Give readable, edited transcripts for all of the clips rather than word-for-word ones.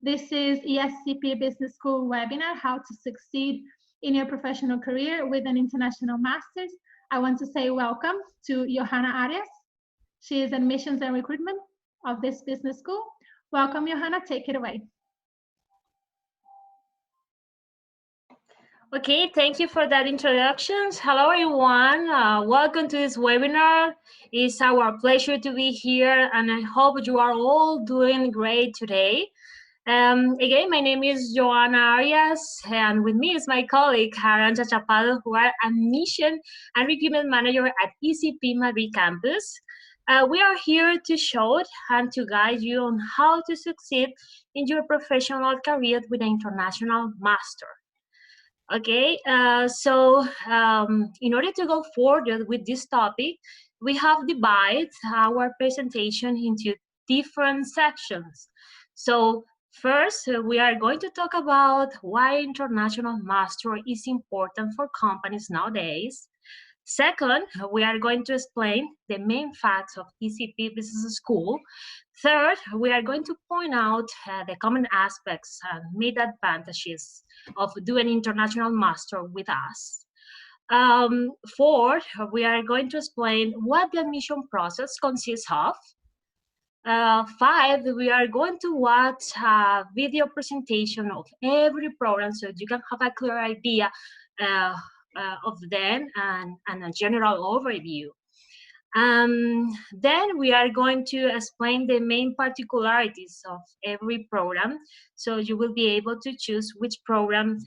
This is ESCP Business School webinar, How to Succeed in Your Professional Career with an International Master's. I want to say welcome to Johanna Arias. She is Admissions and Recruitment of this business school. Welcome, Johanna, take it away. Okay, thank you for that introduction. Hello, everyone. Welcome to this webinar. It's our pleasure to be here, and I hope you are all doing great today. Again, my name is Johanna Arias, and with me is my colleague, Arantxa Chapado, who are Admission and Recruitment Manager at ESCP Madrid campus. We are here to show and to guide you on how to succeed in your professional career with an international master. Okay, in order to go further with this topic, we have divided our presentation into different sections. So first, we are going to talk about why international master is important for companies nowadays. Second, we are going to explain the main facts of ESCP Business School. Third, we are going to point out the common aspects and main advantages of doing international master with us. Fourth, we are going to explain what the admission process consists of. Five, we are going to watch a video presentation of every program so you can have a clear idea of them and a general overview. Then we are going to explain the main particularities of every program, so you will be able to choose which program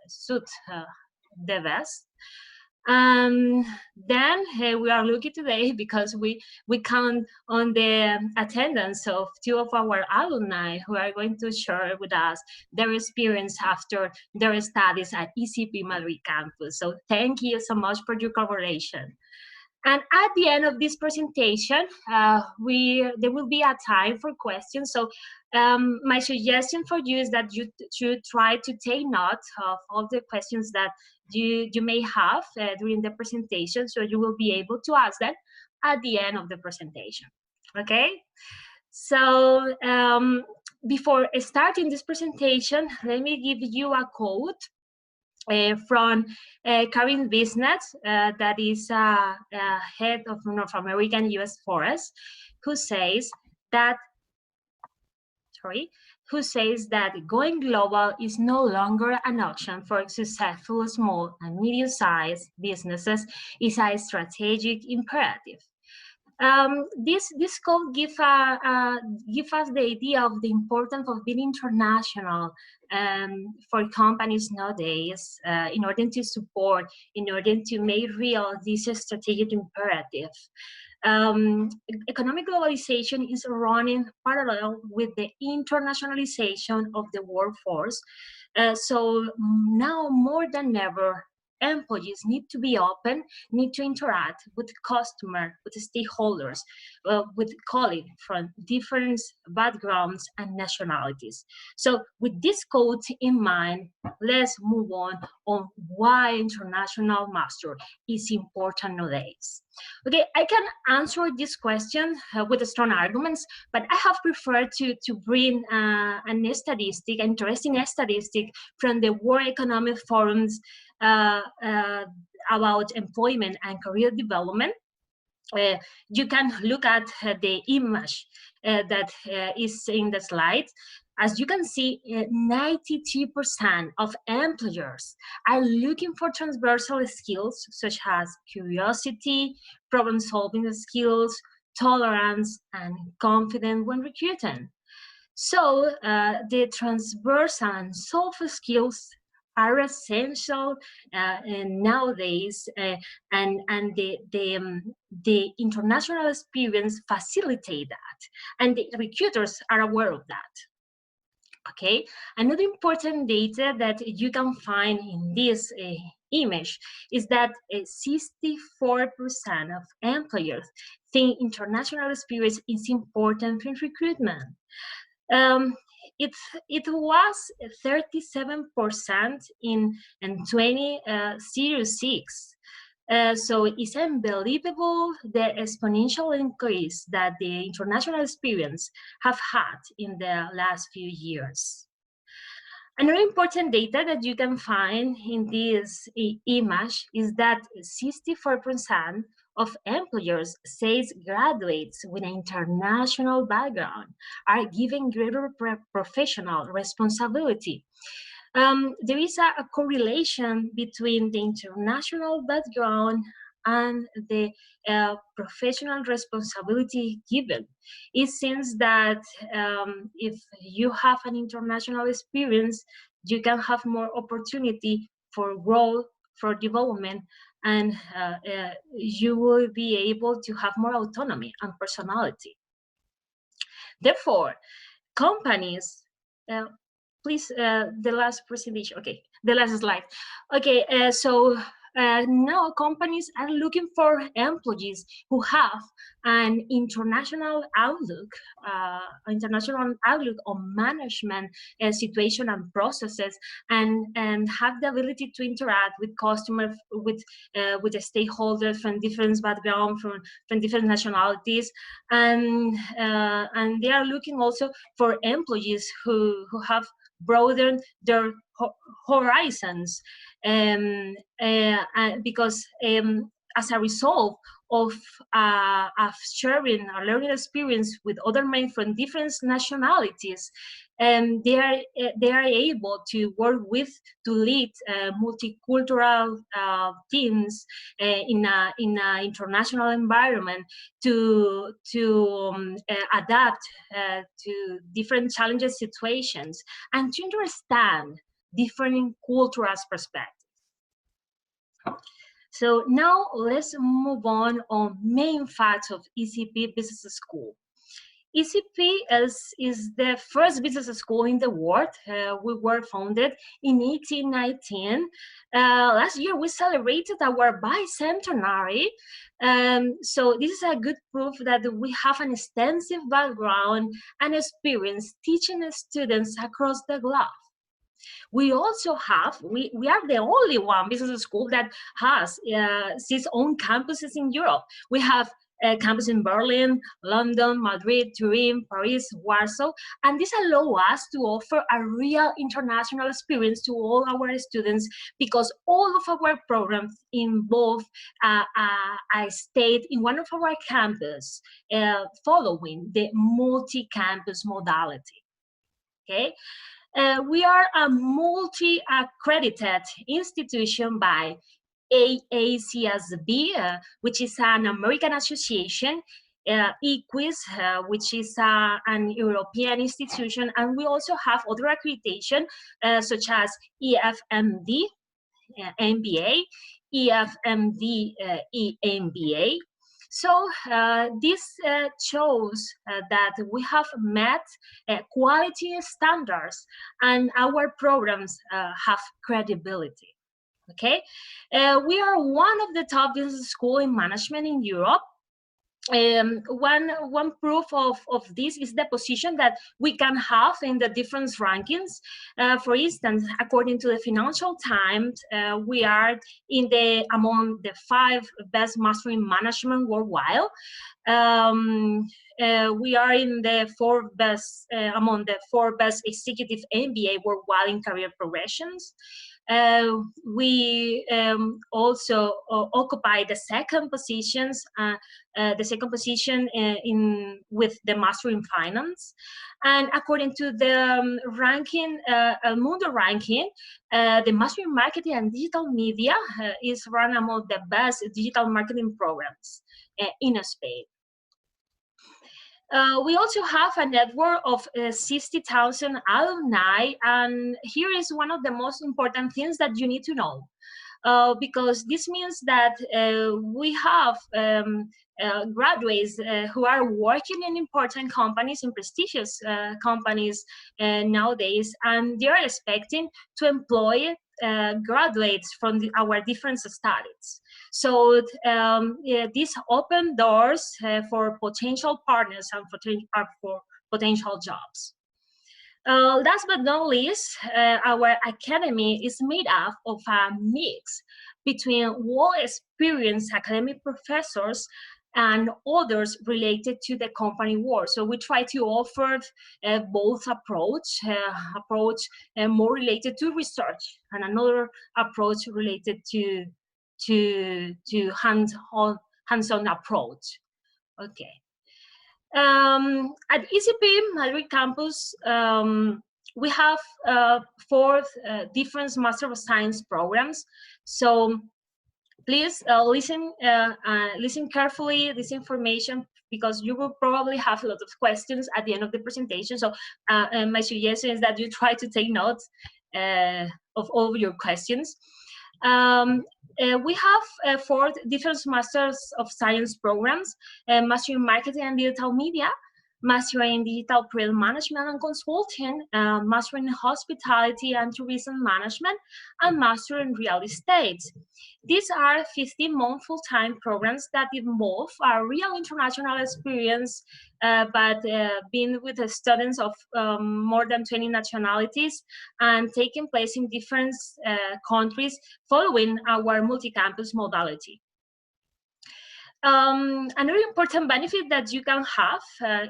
suits the best. Then we are lucky today because we count on the attendance of two of our alumni who are going to share with us their experience after their studies at ESCP Madrid campus. So thank you so much for your collaboration. And at the end of this presentation, there will be a time for questions. So my suggestion for you is that you should try to take note of all the questions that you may have during the presentation, so you will be able to ask them at the end of the presentation. Okay? So before starting this presentation, let me give you a quote from Karin Business, that is head of North American U.S. Forest, who says that going global is no longer an option for successful small and medium-sized businesses. It's a strategic imperative. This quote gives us the idea of the importance of being international for companies nowadays, in order to support, in order to make real this strategic imperative. Economic globalization is running parallel with the internationalization of the workforce. So now more than ever, employees need to be open, need to interact with customers, with stakeholders, with colleagues from different backgrounds and nationalities. So with this quote in mind, let's move on why international master is important nowadays. Okay, I can answer this question with strong arguments, but I have preferred to bring an interesting statistic from the World Economic Forum's about employment and career development. You can look at the image that is in the slide. As you can see, 92% of employers are looking for transversal skills such as curiosity, problem-solving skills, tolerance, and confidence when recruiting. So the transversal and soft skills are essential nowadays, and the international experience facilitate that, and the recruiters are aware of that. Okay, another important data that you can find in this image is that 64% of employers think international experience is important for recruitment. It was 37% in 2006, So it's unbelievable the exponential increase that the international experience have had in the last few years. Another important data that you can find in this image is that 64% of employers says graduates with an international background are given greater professional responsibility. There is a correlation between the international background and the professional responsibility given. It seems that if you have an international experience, you can have more opportunity for growth, for development, and you will be able to have more autonomy and personality. Therefore, companies, please, the last presentation, okay, the last slide. Okay, now companies are looking for employees who have an international outlook on management situation and processes, and have the ability to interact with customers, with the stakeholders from different backgrounds, from different nationalities, and they are looking also for employees who have broadened their horizons, because as a result of sharing a learning experience with other men from different nationalities, they are able to work with, to lead multicultural teams in an international environment, to adapt to different challenging situations, and to understand different cultural perspectives. So now let's move on main facts of ECP Business School. ECP is the first business school in the world. We were founded in 1819. Last year we celebrated our bicentenary. So this is a good proof that we have an extensive background and experience teaching students across the globe. We also have, we are the only one business school that has its own campuses in Europe. We have a campus in Berlin, London, Madrid, Turin, Paris, Warsaw, and this allows us to offer a real international experience to all our students, because all of our programs involve a state in one of our campus, following the multi-campus modality. Okay. We are a multi-accredited institution by AACSB, which is an American association, EQUIS, which is an European institution, and we also have other accreditation such as EFMD, MBA, EFMD, EMBA. So this shows that we have met quality standards, and our programs have credibility. Okay, we are one of the top business schools in management in Europe. One proof of this is the position that we can have in the different rankings. For instance, according to the Financial Times, we are among the 5 best master in management worldwide. We are in the 4 best among the 4 best executive MBA worldwide in career progressions. We also occupy the second position with the Master in Finance. And according to the ranking, Mundo ranking, the Master in Marketing and Digital Media is run among the best digital marketing programs in Spain. We also have a network of 60,000 alumni, and here is one of the most important things that you need to know, because this means that we have graduates who are working in important companies, in prestigious companies nowadays, and they are expecting to employ graduates from our different studies. So these open doors for potential partners and for potential jobs. Last but not least, our academy is made up of a mix between well-experienced academic professors and others related to the company world. So we try to offer both approach more related to research, and another approach related to hands-on approach. Okay. At ECP Madrid campus, we have 4 different Master of Science programs. So please listen carefully this information, because you will probably have a lot of questions at the end of the presentation. So my suggestion is that you try to take notes of all your questions. We have 4 different Masters of Science programs: Master in Marketing and Digital Media, Master in Digital Project Management and Consulting, Master in Hospitality and Tourism Management, and Master in Real Estate. These are 15-month full-time programs that involve a real international experience, but being with the students of more than 20 nationalities and taking place in different countries following our multi-campus modality. Another important benefit that you can have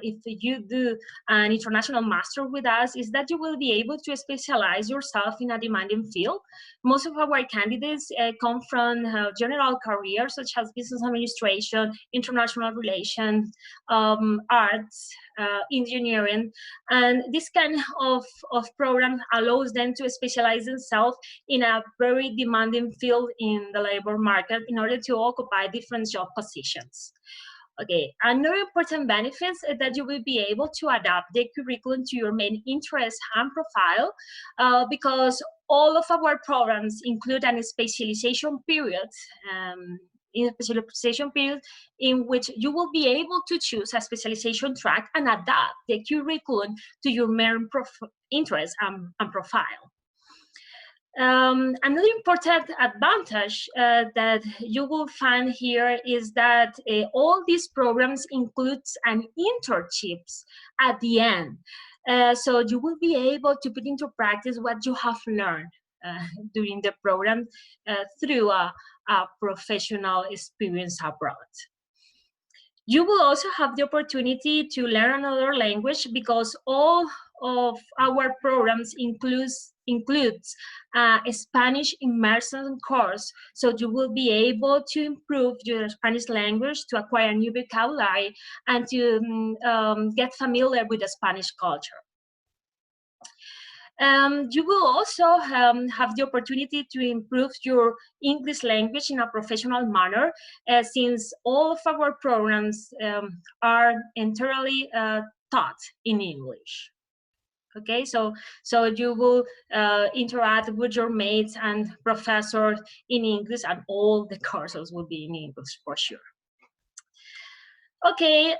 if you do an international master with us is that you will be able to specialize yourself in a demanding field. Most of our candidates come from general careers such as business administration, international relations, arts, engineering, and this kind of program allows them to specialize themselves in a very demanding field in the labor market in order to occupy different job positions. Okay, another important benefit is that you will be able to adapt the curriculum to your main interest and profile, because all of our programs include a specialization period, in which you will be able to choose a specialization track and adapt the curriculum to your main interest and profile. Another important advantage that you will find here is that all these programs includes an internships at the end. So you will be able to put into practice what you have learned during the program through a professional experience abroad. You will also have the opportunity to learn another language, because all of our programs includes a Spanish immersion course. So you will be able to improve your Spanish language, to acquire new vocabulary, and to get familiar with the Spanish culture. You will also have the opportunity to improve your English language in a professional manner, since all of our programs are entirely taught in English. Okay, so you will interact with your mates and professors in English, and all the courses will be in English for sure. Okay,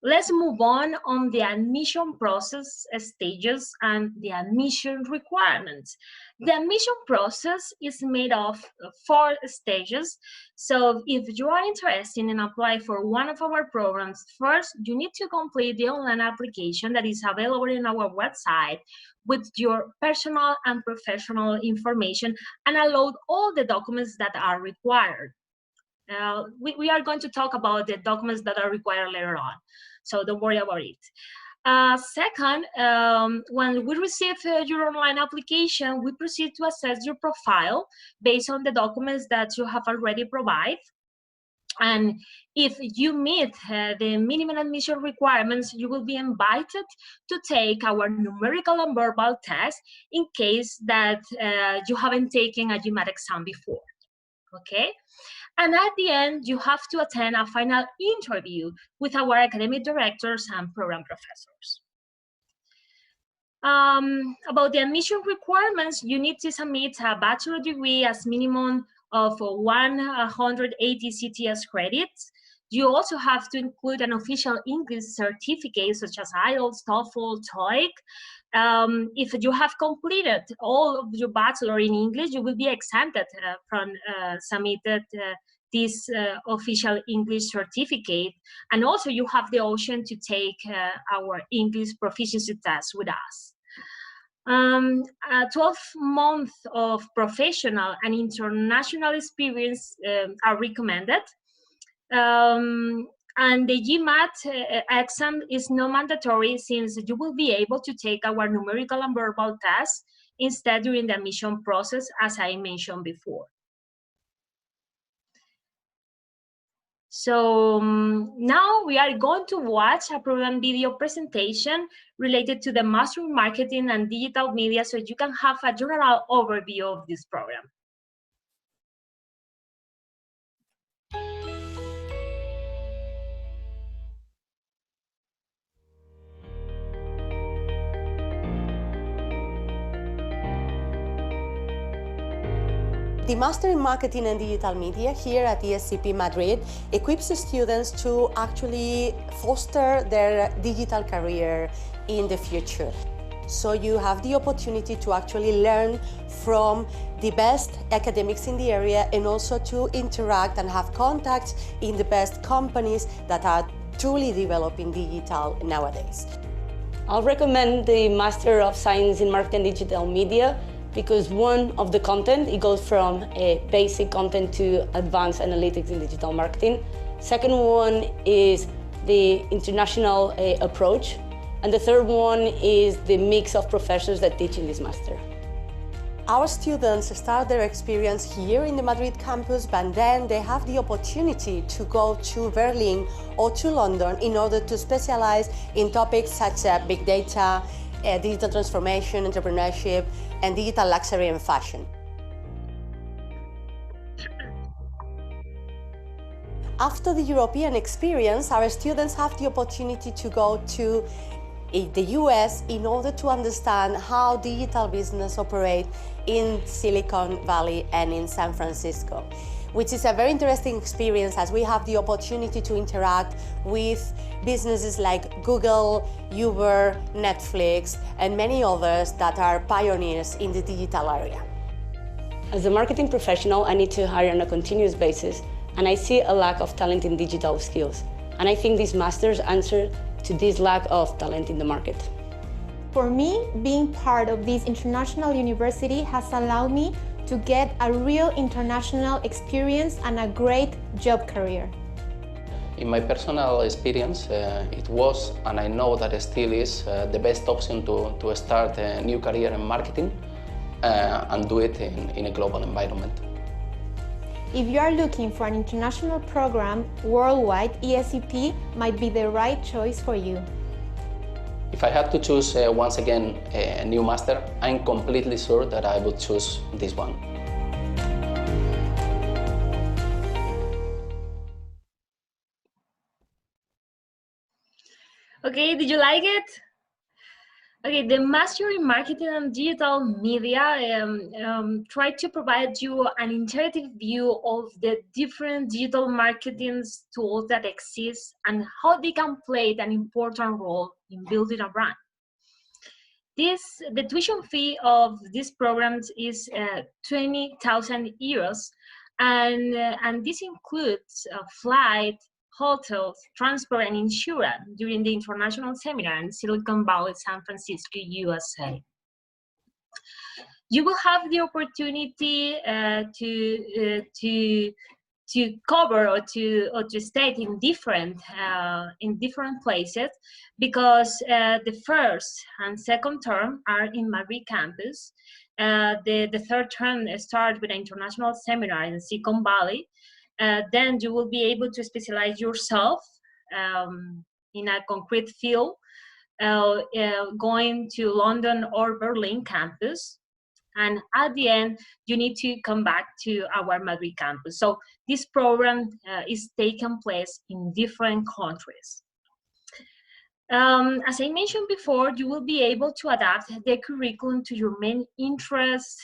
let's move on the admission process stages and the admission requirements. The admission process is made of 4 stages. So if you are interested in applying for one of our programs, first you need to complete the online application that is available in our website with your personal and professional information, and upload all the documents that are required. We are going to talk about the documents that are required later on, so don't worry about it. Second, when we receive your online application, we proceed to assess your profile based on the documents that you have already provided. And if you meet the minimum admission requirements, you will be invited to take our numerical and verbal test in case that you haven't taken a GMAT exam before. Okay? And at the end, you have to attend a final interview with our academic directors and program professors. About the admission requirements, you need to submit a bachelor degree as minimum of 180 CTS credits. You also have to include an official English certificate such as IELTS, TOEFL, TOEIC. If you have completed all of your bachelor in English, you will be exempted from submitted this official English certificate. And also you have the option to take our English proficiency test with us. 12 months of professional and international experience are recommended. And the GMAT exam is not mandatory, since you will be able to take our numerical and verbal tests instead during the admission process, as I mentioned before. So now we are going to watch a program video presentation related to the Master in Marketing and Digital Media, so you can have a general overview of this program. The Master in Marketing and Digital Media here at ESCP Madrid equips the students to actually foster their digital career in the future. So you have the opportunity to actually learn from the best academics in the area, and also to interact and have contacts in the best companies that are truly developing digital nowadays. I'll recommend the Master of Science in Marketing and Digital Media, because one of the content, it goes from a basic content to advanced analytics in digital marketing. Second one is the international approach. And the third one is the mix of professors that teach in this master. Our students start their experience here in the Madrid campus, but then they have the opportunity to go to Berlin or to London in order to specialize in topics such as big data, digital transformation, entrepreneurship, and digital luxury and fashion. After the European experience, our students have the opportunity to go to the US in order to understand how digital business operates in Silicon Valley and in San Francisco, which is a very interesting experience, as we have the opportunity to interact with businesses like Google, Uber, Netflix, and many others that are pioneers in the digital area. As a marketing professional, I need to hire on a continuous basis, and I see a lack of talent in digital skills. And I think these masters answer to this lack of talent in the market. For me, being part of this international university has allowed me to get a real international experience and a great job career. In my personal experience, it was, and I know that it still is, the best option to start a new career in marketing and do it in a global environment. If you are looking for an international program worldwide, ESCP might be the right choice for you. If I had to choose once again a new master, I'm completely sure that I would choose this one. Okay, did you like it? Okay, the Master in Marketing and Digital Media try to provide you an interactive view of the different digital marketing tools that exist and how they can play an important role in building a brand. The tuition fee of these programs is 20,000 euros, and this includes flight, hotels, transport, and insurance during the international seminar in Silicon Valley, San Francisco, USA. You will have the opportunity to cover or to stay in different places, because the first and second term are in Madrid campus. The third term starts with an international seminar in Silicon Valley. Then you will be able to specialize yourself in a concrete field, going to London or Berlin campus. And at the end, you need to come back to our Madrid campus. So this program is taking place in different countries. As I mentioned before, you will be able to adapt the curriculum to your main interests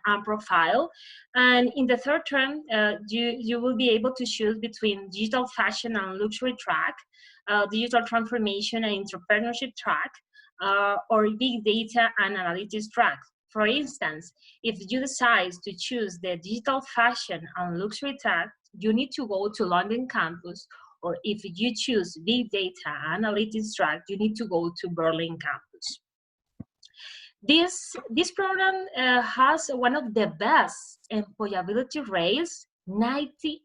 and profile. And in the third term, you will be able to choose between digital fashion and luxury track, digital transformation and entrepreneurship track, or big data and analytics track. For instance, if you decide to choose the digital fashion and luxury track, you need to go to London campus, or if you choose big data analytics track, you need to go to Berlin campus. This program has one of the best employability rates. 98%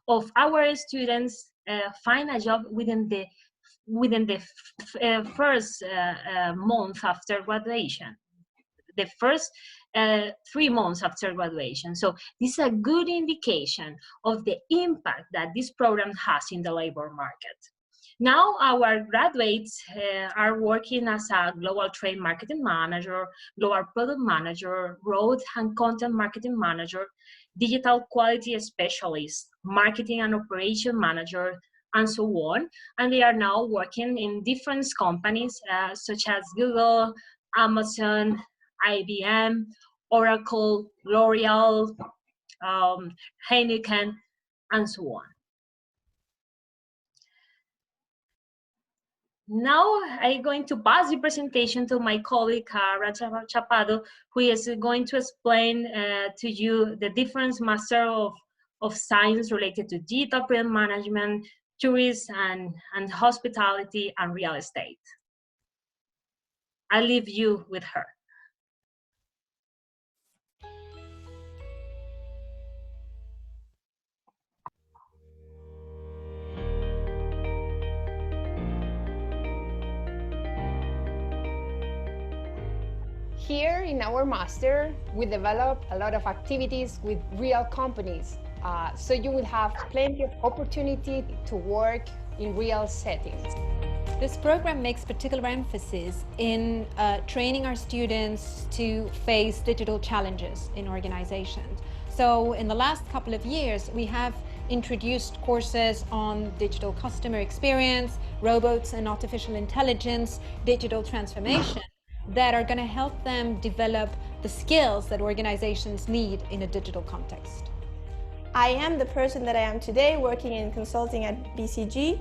of our students find a job within the first month after graduation, the first 3 months after graduation. So this is a good indication of the impact that this program has in the labor market. Now our graduates are working as a global trade marketing manager, global product manager, growth and content marketing manager, digital quality specialist, marketing and operation manager, and so on. And they are now working in different companies such as Google, Amazon, IBM, Oracle, L'Oreal, Heineken, and so on. Now I'm going to pass the presentation to my colleague, Chapado, who is going to explain to you the different Master of Science related to digital project management, tourism, and hospitality and real estate. I leave you with her. Here in our master, we develop a lot of activities with real companies, so you will have plenty of opportunity to work in real settings. This program makes particular emphasis in training our students to face digital challenges in organizations. So in the last couple of years, we have introduced courses on digital customer experience, robots and artificial intelligence, digital transformation, that are going to help them develop the skills that organizations need in a digital context. I am the person that I am today, working in consulting at BCG,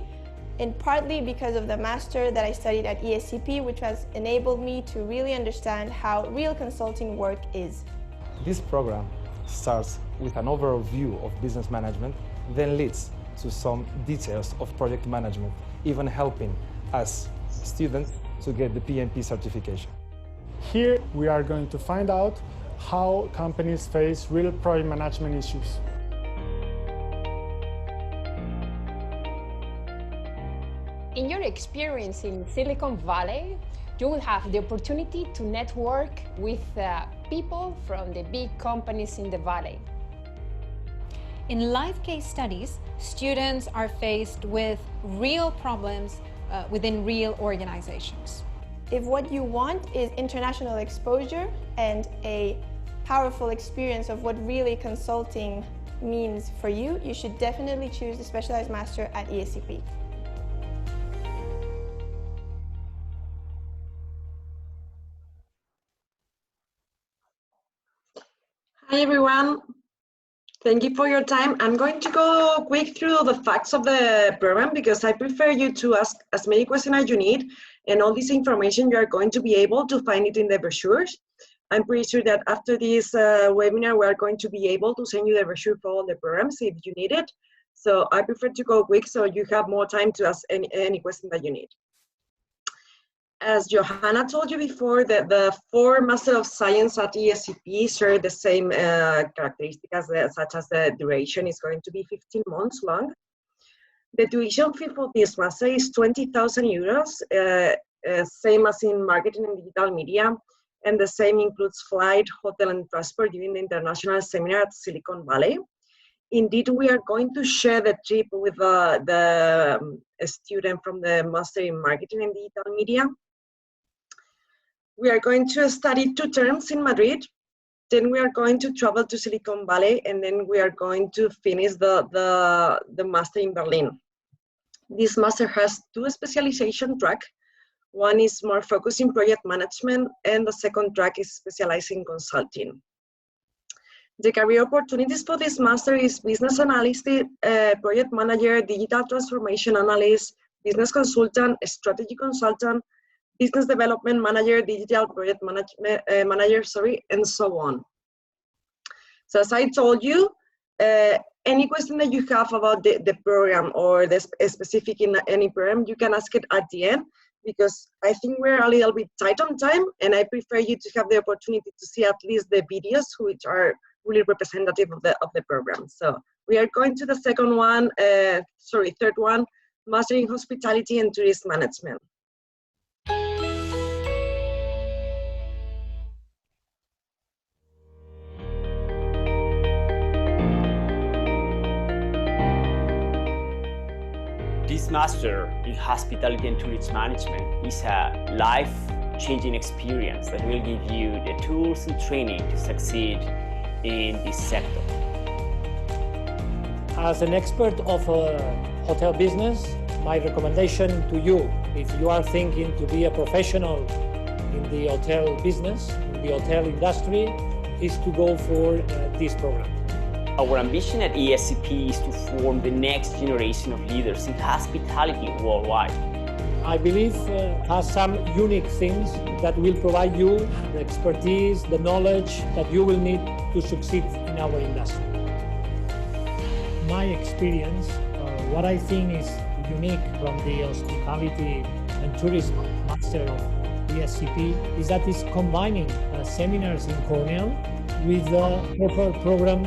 and partly because of the master that I studied at ESCP, which has enabled me to really understand how real consulting work is. This program starts with an overall view of business management, then leads to some details of project management, even helping us students to get the PMP certification. Here we are going to find out how companies face real project management issues. In your experience in Silicon Valley, you will have the opportunity to network with people from the big companies in the valley. In live case studies, students are faced with real problems within real organizations. If what you want is international exposure and a powerful experience of what really consulting means for you, you should definitely choose the Specialized Master at ESCP. Hi everyone, thank you for your time. I'm going to go quick through the facts of the program because I prefer you to ask as many questions as you need, and all this information you are going to be able to find it in the brochures. I'm pretty sure that after this webinar we are going to be able to send you the brochure for all the programs if you need it. So I prefer to go quick so you have more time to ask any question that you need. As Johanna told you before, the 4 Master of Science at ESCP share the same characteristics, such as the duration is going to be 15 months long. The tuition fee for this master is 20,000 euros, same as in marketing and digital media, and the same includes flight, hotel, and transport during the international seminar at Silicon Valley. Indeed, we are going to share the trip with the student from the Master in Marketing and Digital Media. We are going to study 2 terms in Madrid, then we are going to travel to Silicon Valley, and then we are going to finish the master in Berlin. This master has 2 specialization tracks. One is more focused in project management, and the second track is specialized in consulting. The career opportunities for this master is business analyst, project manager, digital transformation analyst, business consultant, strategy consultant, business development manager, digital project manager, and so on. So as I told you, Any question that you have about the program or the specific in any program, you can ask it at the end, because I think we're a little bit tight on time, and I prefer you to have the opportunity to see at least the videos, which are really representative of the program. So we are going to the third one, Mastering Hospitality and Tourist Management. This Master in Hospitality and Tourism Management is a life-changing experience that will give you the tools and training to succeed in this sector. As an expert of hotel business, my recommendation to you, if you are thinking to be a professional in the hotel business, in the hotel industry, is to go for this program. Our ambition at ESCP is to form the next generation of leaders in hospitality worldwide. I believe has some unique things that will provide you the expertise, the knowledge that you will need to succeed in our industry. My experience, what I think is unique from the Hospitality and Tourism Master of ESCP is that it's combining seminars in Cornell with a proper program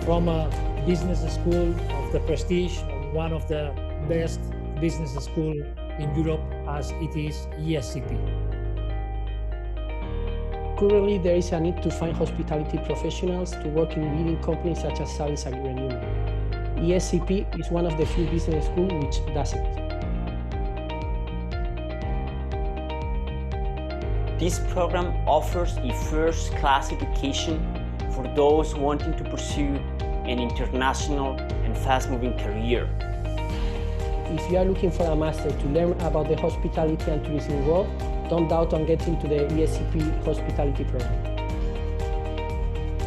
from a business school of the prestige, one of the best business schools in Europe, as it is ESCP. Currently, there is a need to find hospitality professionals to work in leading companies such as Salles and Newman. ESCP is one of the few business schools which does it. This program offers a first-class education for those wanting to pursue an international and fast-moving career. If you are looking for a master to learn about the hospitality and tourism world, don't doubt on getting to the ESCP hospitality program.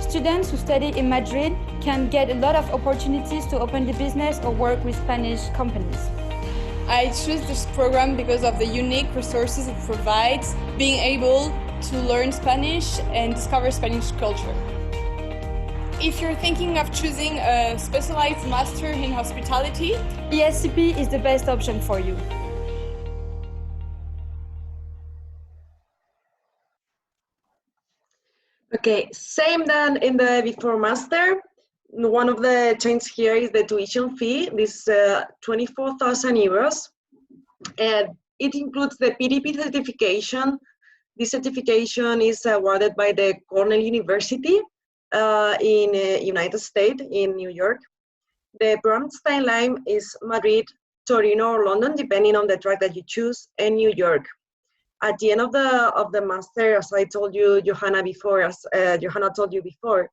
Students who study in Madrid can get a lot of opportunities to open the business or work with Spanish companies. I choose this program because of the unique resources it provides, being able to learn Spanish and discover Spanish culture. If you're thinking of choosing a specialized master in hospitality, ESCP is the best option for you. Okay, same than in the before master. One of the changes here is the tuition fee. This 24,000 euros. And it includes the PDP certification. This certification is awarded by the Cornell University in United States, in New York. The program timeline is Madrid, Torino, or London, depending on the track that you choose, and New York. At the end of the master, as I told you, Johanna told you before,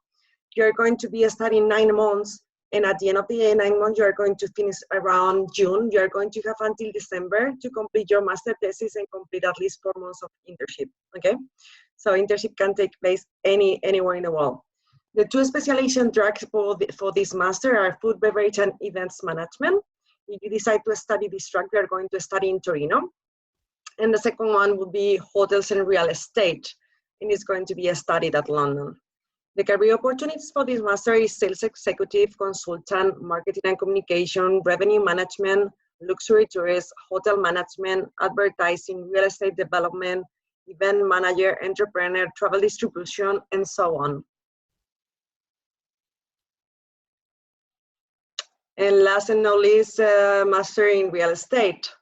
you're going to be studying 9 months, and at the end of the 9 months, you are going to finish around June. You are going to have until December to complete your master thesis and complete at least 4 months of internship. Okay, so internship can take place anywhere in the world. The 2 specialization tracks for this master are food, beverage, and events management. If you decide to study this track, we are going to study in Torino. And the second one would be hotels and real estate, and it's going to be studied at London. The career opportunities for this master is sales executive, consultant, marketing and communication, revenue management, luxury tourist, hotel management, advertising, real estate development, event manager, entrepreneur, travel distribution, and so on. And last and not least, master in real estate.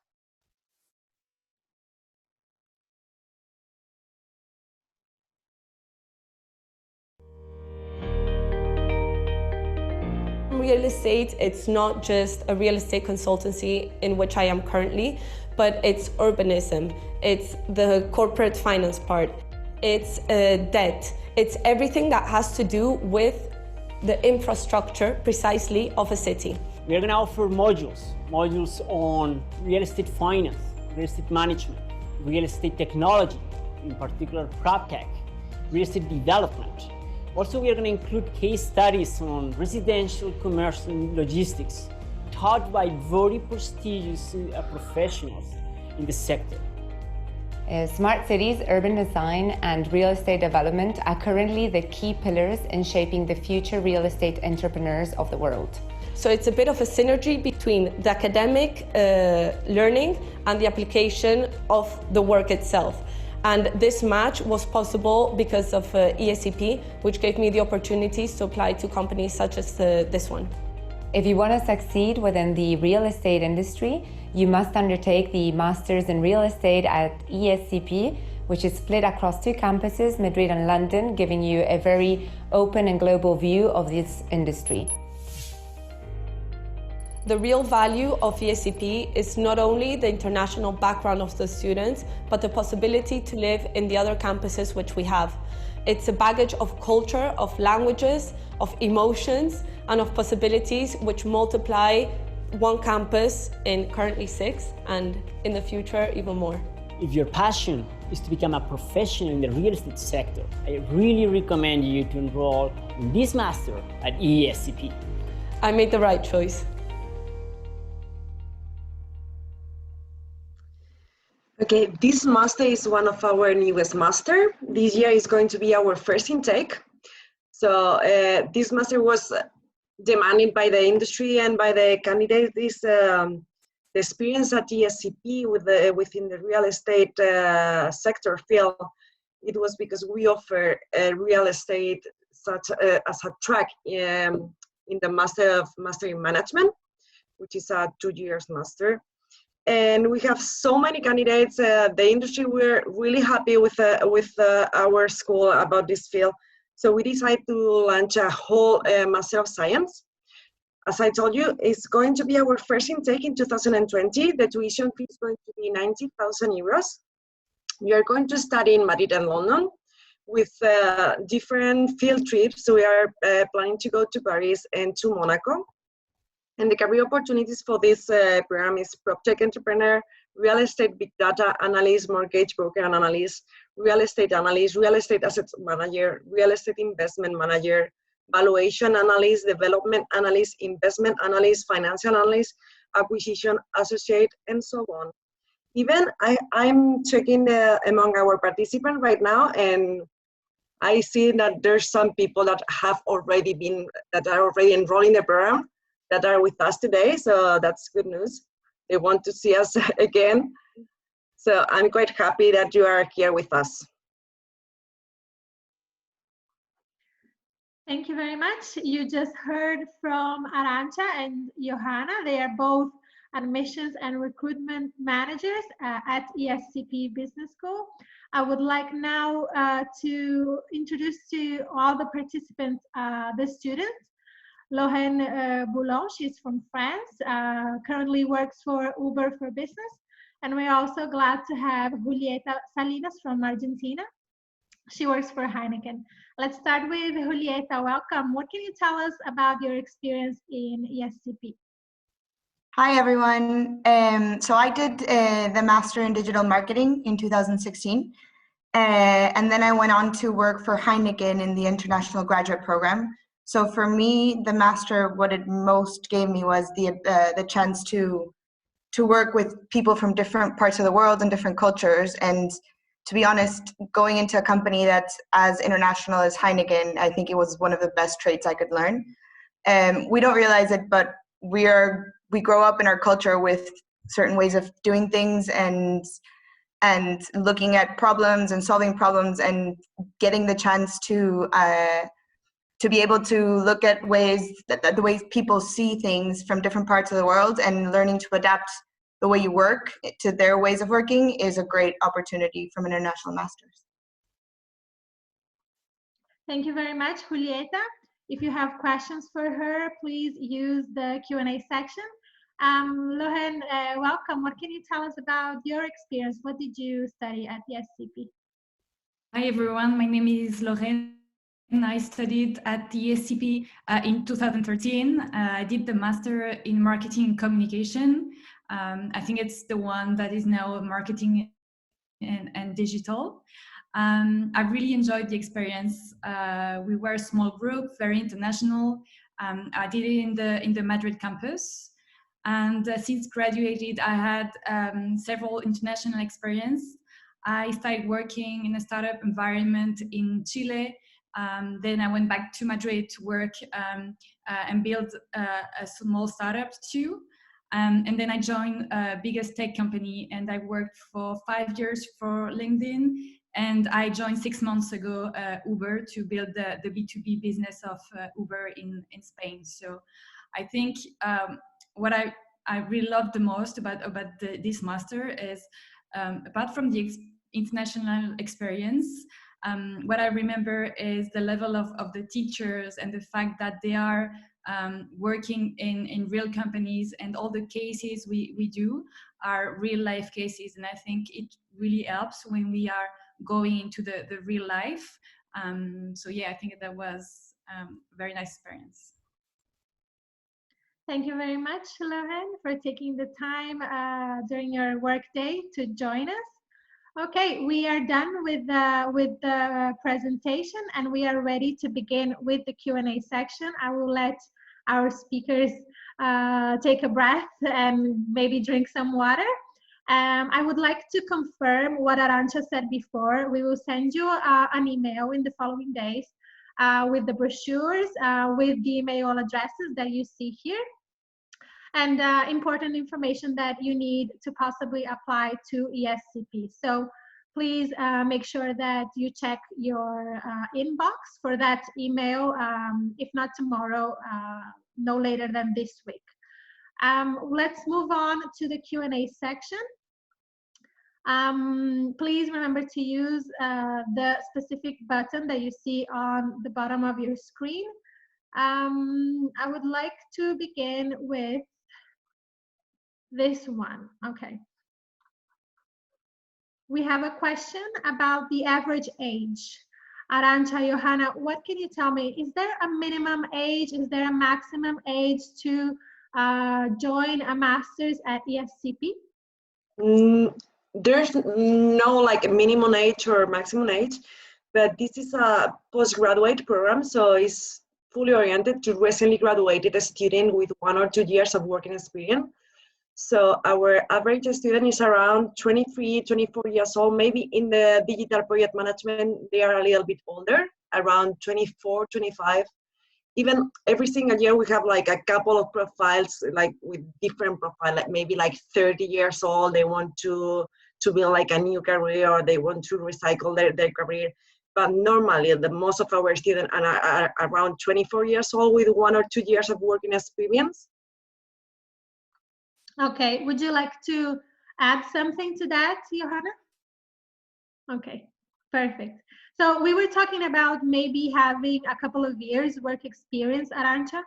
Real estate, it's not just a real estate consultancy in which I am currently, but it's urbanism, it's the corporate finance part, it's debt, it's everything that has to do with the infrastructure precisely of a city. We are going to offer modules on real estate finance, real estate management, real estate technology, in particular PropTech, real estate development. Also, we are going to include case studies on residential, commercial, and logistics, taught by very prestigious professionals in the sector. Smart cities, urban design, and real estate development are currently the key pillars in shaping the future real estate entrepreneurs of the world. So it's a bit of a synergy between the academic learning and the application of the work itself. And this match was possible because of ESCP, which gave me the opportunities to apply to companies such as this one. If you want to succeed within the real estate industry, you must undertake the Masters in Real Estate at ESCP, which is split across 2 campuses, Madrid and London, giving you a very open and global view of this industry. The real value of ESCP is not only the international background of the students, but the possibility to live in the other campuses which we have. It's a baggage of culture, of languages, of emotions, and of possibilities which multiply one campus in currently 6, and in the future even more. If your passion is to become a professional in the real estate sector, I really recommend you to enroll in this master at ESCP. I made the right choice. Okay, this master is one of our newest master. This year is going to be our first intake. So this master was demanded by the industry and by the candidates. The experience at ESCP within the real estate sector field, it was because we offer real estate such as a track in the Master in Management, which is a 2 years master. And we have so many candidates. The industry, we're really happy with our school about this field. So we decided to launch a whole Master of Science. As I told you, it's going to be our first intake in 2020. The tuition fee is going to be 90,000 euros. We are going to study in Madrid and London with different field trips. So we are planning to go to Paris and to Monaco. And the career opportunities for this program is PropTech entrepreneur, real estate big data analyst, mortgage broker and analyst, real estate asset manager, real estate investment manager, valuation analyst, development analyst, investment analyst, financial analyst, acquisition associate, and so on. Even I'm checking among our participants right now, and I see that there's some people that are already enrolled in the program that are with us today, so that's good news. They want to see us again. So I'm quite happy that you are here with us. Thank you very much. You just heard from Arantxa and Johanna. They are both admissions and recruitment managers at ESCP Business School. I would like now to introduce to all the participants the students. Lorraine Boulon, she's from France, currently works for Uber for Business. And we're also glad to have Julieta Salinas from Argentina. She works for Heineken. Let's start with Julieta. Welcome. What can you tell us about your experience in ESCP? Hi, everyone. So I did the Master in Digital Marketing in 2016. And then I went on to work for Heineken in the International Graduate Program. So for me, the master, what it most gave me was the chance to work with people from different parts of the world and different cultures. And to be honest, going into a company that's as international as Heineken, I think it was one of the best traits I could learn. We don't realize it, but we grow up in our culture with certain ways of doing things and looking at problems and solving problems and getting the chance to be able to look at the ways people see things from different parts of the world and learning to adapt the way you work to their ways of working is a great opportunity from an international master's. Thank you very much, Julieta. If you have questions for her, please use the Q&A section. Lorraine, welcome. What can you tell us about your experience? What did you study at the ESCP? Hi, everyone. My name is Lorraine. I studied at the ESCP in 2013. I did the Master in Marketing and Communication. I think it's the one that is now marketing and digital. I really enjoyed the experience. We were a small group, very international. I did it in the Madrid campus. And since graduated, I had several international experience. I started working in a startup environment in Chile. Then I went back to Madrid to work and build a small startup too. And then I joined a biggest tech company, and I worked for 5 years for LinkedIn. And I joined 6 months ago Uber to build the B2B business of Uber in Spain. So I think what I really love the most about this master is, apart from the international experience, what I remember is the level of the teachers and the fact that they are working in real companies, and all the cases we do are real life cases. And I think it really helps when we are going into the real life. So yeah, I think that was a very nice experience. Thank you very much, Lauren, for taking the time during your workday to join us. Okay, we are done with the presentation, and we are ready to begin with the Q&A section. I will let our speakers take a breath and maybe drink some water. I would like to confirm what Arantxa said before. We will send you an email in the following days with the brochures, with the email addresses that you see here, and important information that you need to possibly apply to ESCP. So please make sure that you check your inbox for that email, if not tomorrow, no later than this week. Let's move on to the Q&A section. Please remember to use the specific button that you see on the bottom of your screen. I would like to begin with this one. Okay. We have a question about the average age. Arantxa, Johanna, what can you tell me? Is there a minimum age? Is there a maximum age to join a master's at ESCP? There's no like a minimum age or maximum age, but this is a postgraduate program, so it's fully oriented to recently graduated student with 1 or 2 years of working experience. So our average student is around 23, 24 years old. Maybe in the digital project management, they are a little bit older, around 24, 25. Even every single year we have like a couple of profiles, like with different profile, like maybe like 30 years old, they want to build like a new career, or they want to recycle their career. But normally the most of our students are around 24 years old with 1 or 2 years of working experience. Okay, would you like to add something to that, Johanna? Okay, perfect. So we were talking about maybe having a couple of years work experience, Arantxa.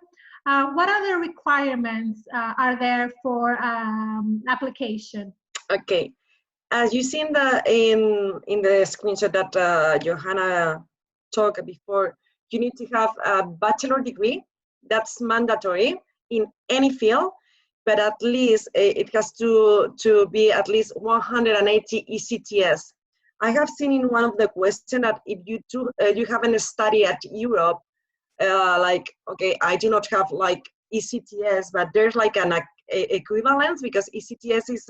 What other requirements are there for application? Okay, as you see in the screenshot that Johanna talked before, you need to have a bachelor degree. That's mandatory in any field, but at least it has to be at least 180 ECTS. I have seen in one of the questions that if you haven't studied at Europe, like, okay, I do not have like ECTS, but there's like an equivalence, because ECTS is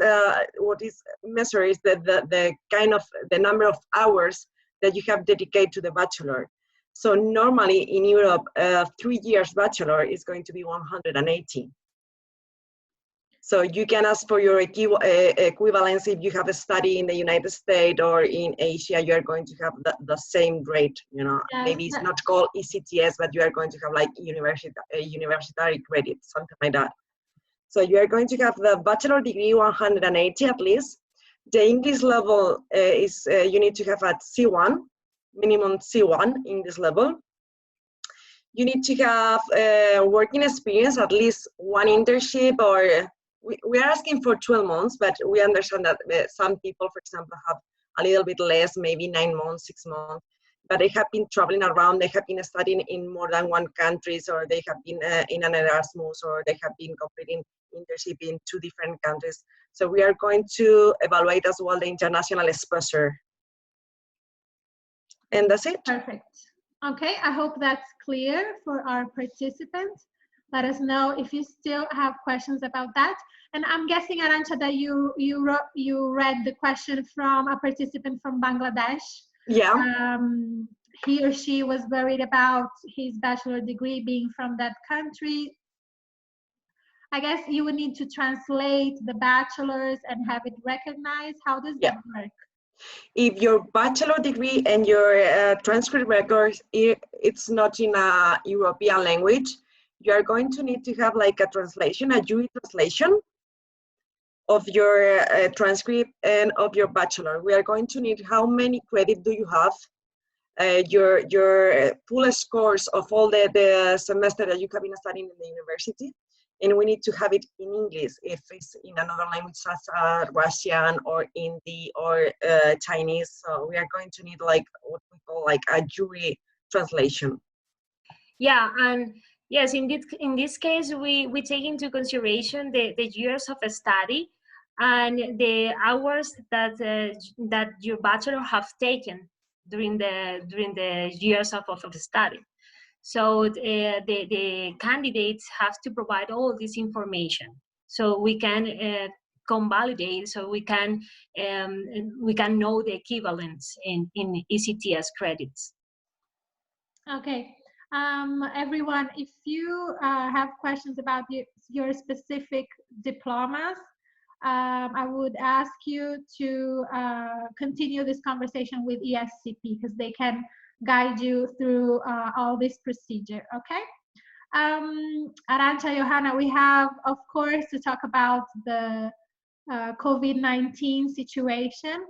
what is measured is the kind of the number of hours that you have dedicated to the bachelor. So normally in Europe, 3 years bachelor is going to be 180. So you can ask for your equivalence if you have a study in the United States or in Asia. You are going to have the same grade. You know, yes. Maybe it's not called ECTS, but you are going to have like university credit, something like that. So you are going to have the bachelor degree 180 at least. The English level is you need to have at C1, minimum C1 English level. You need to have working experience, at least 1 internship, or we are asking for 12 months, but we understand that some people, for example, have a little bit less, maybe 9 months, 6 months, but they have been traveling around, they have been studying in more than 1 country, or they have been in an Erasmus, or they have been completing internship in 2 different countries. So we are going to evaluate as well the international exposure. And that's it. Perfect. Okay, I hope that's clear for our participants. let us know if you still have questions about that. And I'm guessing, Arantxa, that you read the question from a participant from Bangladesh. Yeah. He or she was worried about his bachelor degree being from that country. I guess you would need to translate the bachelor's and have it recognized. How does that work? If your bachelor degree and your transcript records, it's not in a European language, you are going to need to have like a translation, a jury translation of your transcript and of your bachelor. We are going to need how many credits do you have, your full scores of all the semester that you have been studying in the university, and we need to have it in English if it's in another language such as Russian or Hindi or Chinese. So we are going to need like what we call like a jury translation. Yeah, and yes, indeed, in this case, we take into consideration the years of study and the hours that that your bachelor have taken during the years of study. So the candidates have to provide all this information so we can convalidate, so we can know the equivalence in ECTS credits. Okay. Everyone, if you have questions about your specific diplomas, I would ask you to continue this conversation with ESCP because they can guide you through all this procedure, okay? Arantxa, Johanna, we have, of course, to talk about the COVID-19 situation.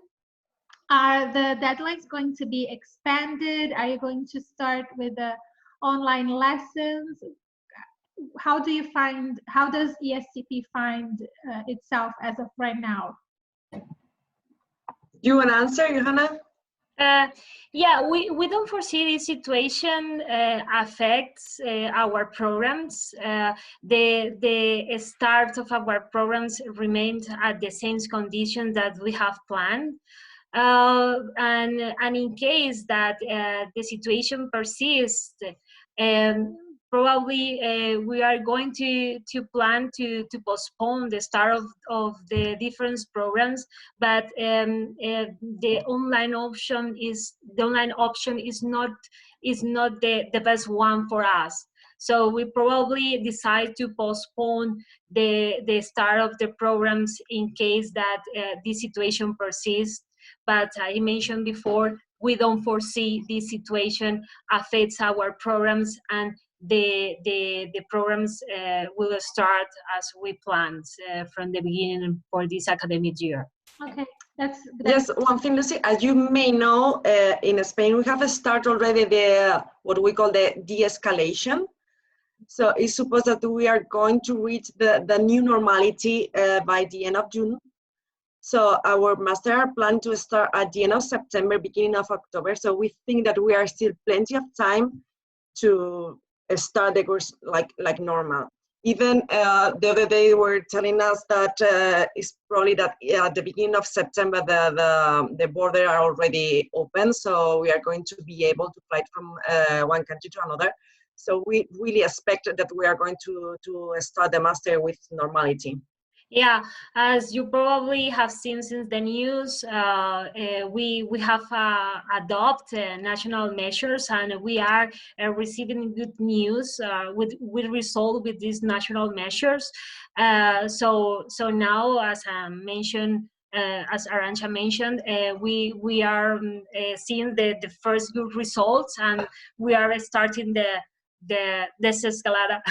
Are the deadlines going to be expanded? Are you going to start with the online lessons? How does ESCP find itself as of right now? You want to answer, Johanna? Yeah, we don't foresee this situation affects our programs. The start of our programs remained at the same conditions that we have planned. And in case that the situation persists, probably we are going to plan to postpone the start of the different programs, but the online option is not the best one for us. So we probably decide to postpone the start of the programs in case that this situation persists. But I mentioned before, we don't foresee this situation affects our programs, and the programs will start as we planned from the beginning for this academic year. Okay, that's yes. One thing, Lucy, as you may know, in Spain we have started already what we call the de-escalation. So it's supposed that we are going to reach the new normality by the end of June. So our master plan to start at the end of September, beginning of October. So we think that we are still plenty of time to start the course like normal. Even the other day they were telling us that it's probably that at the beginning of September the border are already open. So we are going to be able to fly from one country to another. So we really expect that we are going to start the master with normality. Yeah, as you probably have seen since the news, we have adopted national measures, and we are receiving good news with result with these national measures. So now, as I mentioned, as Arantxa mentioned, we are seeing the first good results, and we are starting the desescalada.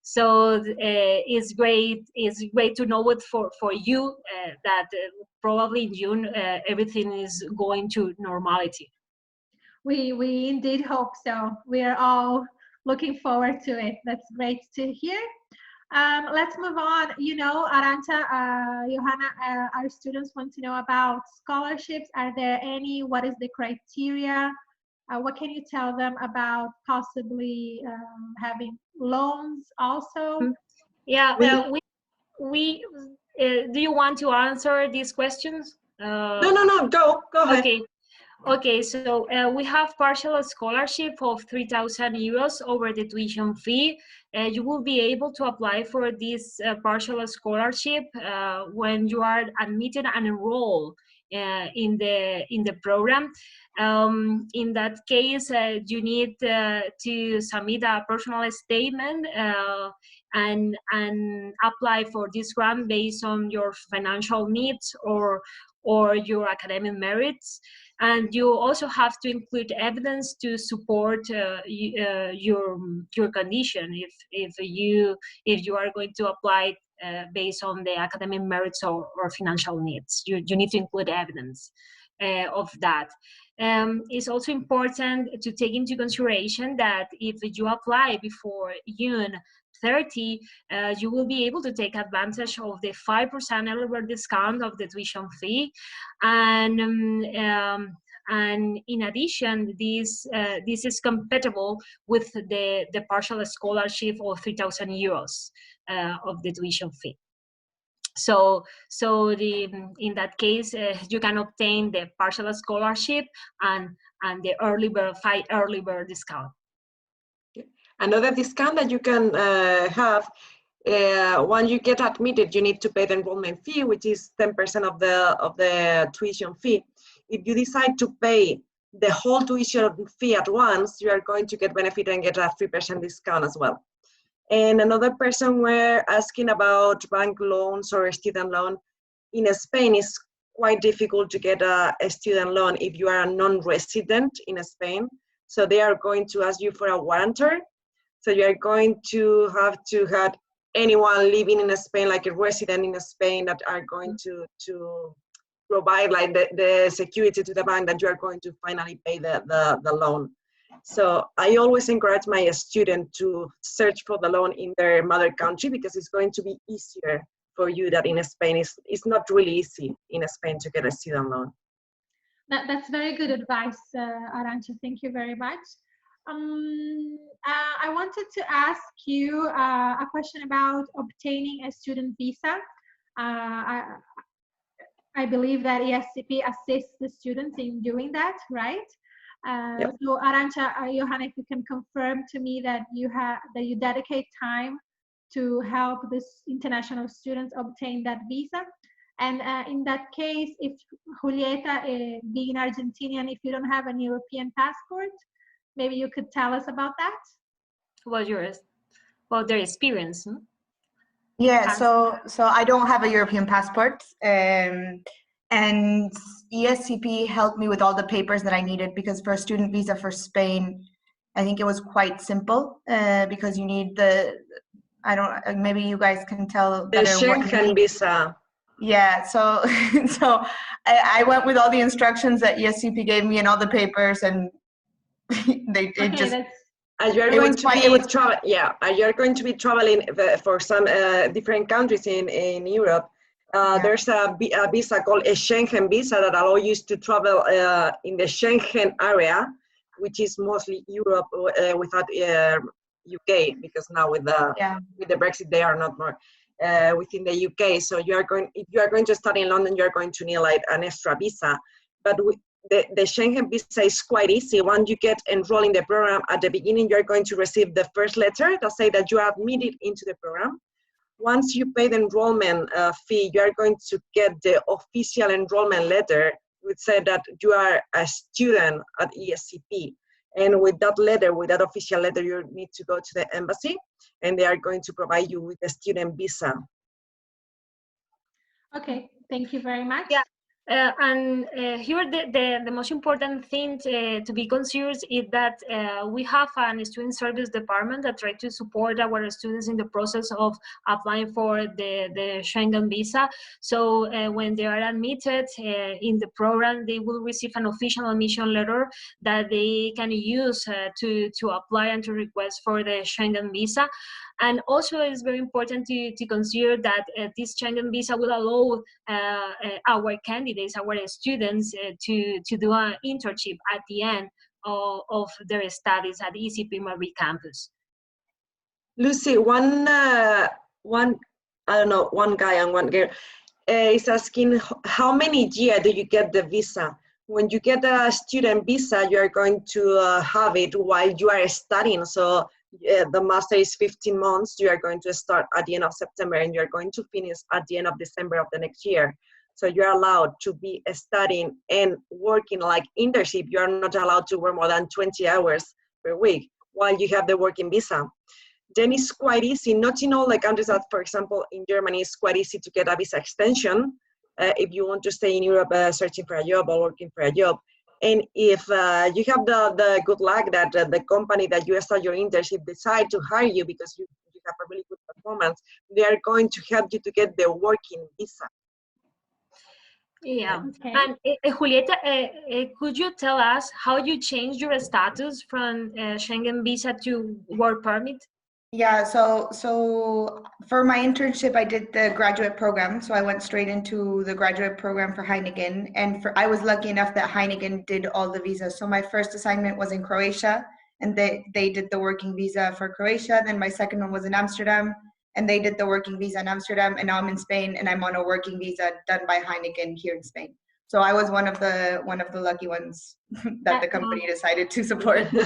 So it's great to know it for you that probably in June everything is going to normality. We indeed hope so. We are all looking forward to it. That's great to hear. Let's move on. You know, Arantxa, Johanna, our students want to know about scholarships. Are there any? What is the criteria? What can you tell them about possibly having loans also? Yeah, we do you want to answer these questions? No, go ahead. Okay. Okay, so we have partial scholarship of 3,000 euros over the tuition fee. You will be able to apply for this partial scholarship when you are admitted and enrolled in the program. In that case, you need to submit a personal statement and apply for this grant based on your financial needs or your academic merits. And you also have to include evidence to support your condition if you are going to apply based on the academic merits or financial needs. You need to include evidence of that. It's also important to take into consideration that if you apply before June 30, you will be able to take advantage of the 5% early bird discount of the tuition fee, and in addition, this is compatible with the partial scholarship of 3,000 euros of the tuition fee. So in that case, you can obtain the partial scholarship and the early bird discount. Another discount that you can have, when you get admitted, you need to pay the enrollment fee, which is 10% of the tuition fee. If you decide to pay the whole tuition fee at once, you are going to get benefit and get a 3% discount as well. And another person were asking about bank loans or a student loan. In Spain, it's quite difficult to get a student loan if you are a non-resident in Spain. So they are going to ask you for a guarantor. So you are going to have anyone living in Spain, like a resident in Spain, that are going to provide like the security to the bank that you are going to finally pay the loan. So I always encourage my student to search for the loan in their mother country, because it's going to be easier for you than in Spain. It's not really easy in Spain to get a student loan. That's very good advice, Arantxa. Thank you very much. I wanted to ask you a question about obtaining a student visa. I believe that ESCP assists the students in doing that, right? Yep. So Arantxa, Johanna, if you can confirm to me that you dedicate time to help these international students obtain that visa. And in that case, if Julieta, being Argentinian, if you don't have an European passport, maybe you could tell us about that. About their experience. Hmm? Yeah, so I don't have a European passport, and ESCP helped me with all the papers that I needed, because for a student visa for Spain, I think it was quite simple, because you need maybe you guys can tell. The Schengen visa. Yeah, so I went with all the instructions that ESCP gave me and all the papers, and you're going to be traveling for some different countries in Europe. There's a visa called a Schengen visa that allows you to travel in the Schengen area, which is mostly Europe without UK, because now with the Brexit they are not more within the UK. So if you are going to study in London, you're going to need like an extra visa. But the Schengen visa is quite easy. Once you get enrolled in the program, at the beginning you're going to receive the first letter that say that you are admitted into the program. Once you pay the enrollment fee, you are going to get the official enrollment letter, which said that you are a student at ESCP. And with that letter, with that official letter, you need to go to the embassy, and they are going to provide you with a student visa. Okay, thank you very much. Yeah. Here the most important thing to be considered is that we have a student service department that tries to support our students in the process of applying for the Schengen visa. So when they are admitted in the program, they will receive an official admission letter that they can use to apply and to request for the Schengen visa. And also it's very important to consider that this Schengen visa will allow our candidates, our students to do an internship at the end of their studies at ESCP Madrid campus. Lucy, one guy and one girl is asking, how many years do you get the visa? when you get a student visa, you are going to have it while you are studying. So the master is 15 months. You are going to start at the end of September and you are going to finish at the end of December of the next year. So you're allowed to be studying and working like internship. You are not allowed to work more than 20 hours per week while you have the working visa. Then it's quite easy, not in all the countries that, for example, in Germany, it's quite easy to get a visa extension if you want to stay in Europe searching for a job or working for a job. And if you have the good luck that the company that you start your internship decide to hire you because you have a really good performance, they are going to help you to get the working visa. Yeah. Okay. And Julieta, could you tell us how you changed your status from Schengen visa to work permit? Yeah, so for my internship, I did the graduate program. So I went straight into the graduate program for Heineken. And I was lucky enough that Heineken did all the visas. So my first assignment was in Croatia, and they did the working visa for Croatia. Then my second one was in Amsterdam, and they did the working visa in Amsterdam. And now I'm in Spain, and I'm on a working visa done by Heineken here in Spain. So I was one of the lucky ones that the company decided to support. It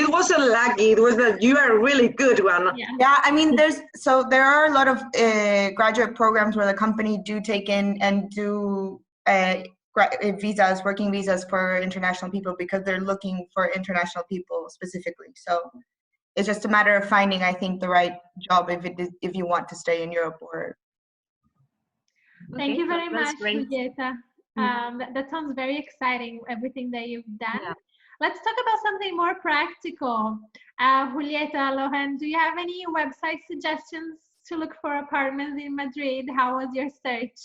wasn't lucky. It was that you are a really good one. Yeah, I mean, there are a lot of graduate programs where the company do take in and do visas, working visas for international people because they're looking for international people specifically. So it's just a matter of finding, I think, the right job if you want to stay in Europe or. Thank you very much, Julieta. That sounds very exciting, everything that you've done. Yeah. Let's talk about something more practical. Julieta, Lohan, do you have any website suggestions to look for apartments in Madrid? How was your search?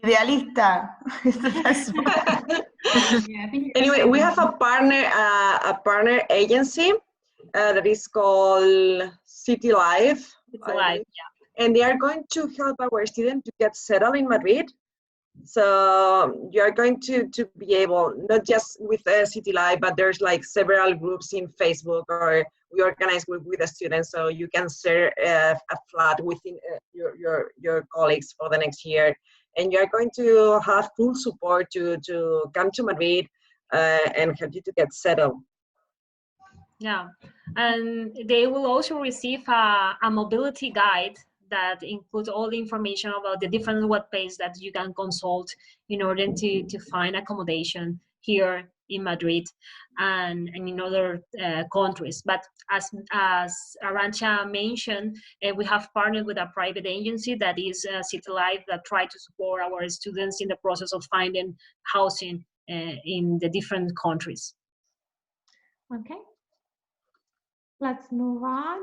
Idealista is the best one. Anyway, we have a partner agency that is called City Life. Yeah. And they are going to help our students to get settled in Madrid. So you are going to be able, not just with City Life, but there's like several groups in Facebook, or we organize with the students, so you can share a flat within your colleagues for the next year. And you are going to have full support to come to Madrid and help you to get settled. Yeah, and they will also receive a mobility guide that includes all the information about the different web pages that you can consult in order to find accommodation here in Madrid and in other countries. But as Arantxa mentioned, we have partnered with a private agency that is City Life that try to support our students in the process of finding housing in the different countries. Okay, let's move on.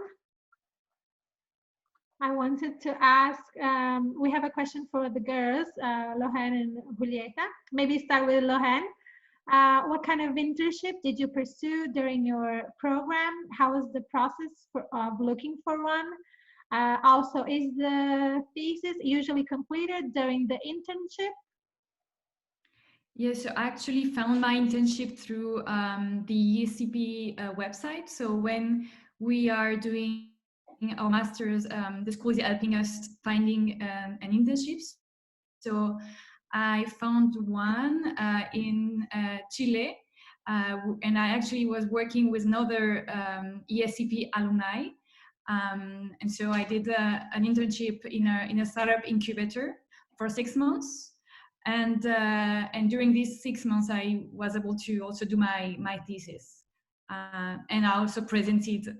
I wanted to ask, we have a question for the girls, Lohan and Julieta. Maybe start with Lohan. What kind of internship did you pursue during your program? How was the process of looking for one? Also, is the thesis usually completed during the internship? Yes, so I actually found my internship through the ESCP website. So when we are doing our masters, the school is helping us finding an internship. So I found one in Chile, and I actually was working with another ESCP alumni, and so I did an internship in a startup incubator for 6 months, and during these 6 months I was able to also do my thesis, and I also presented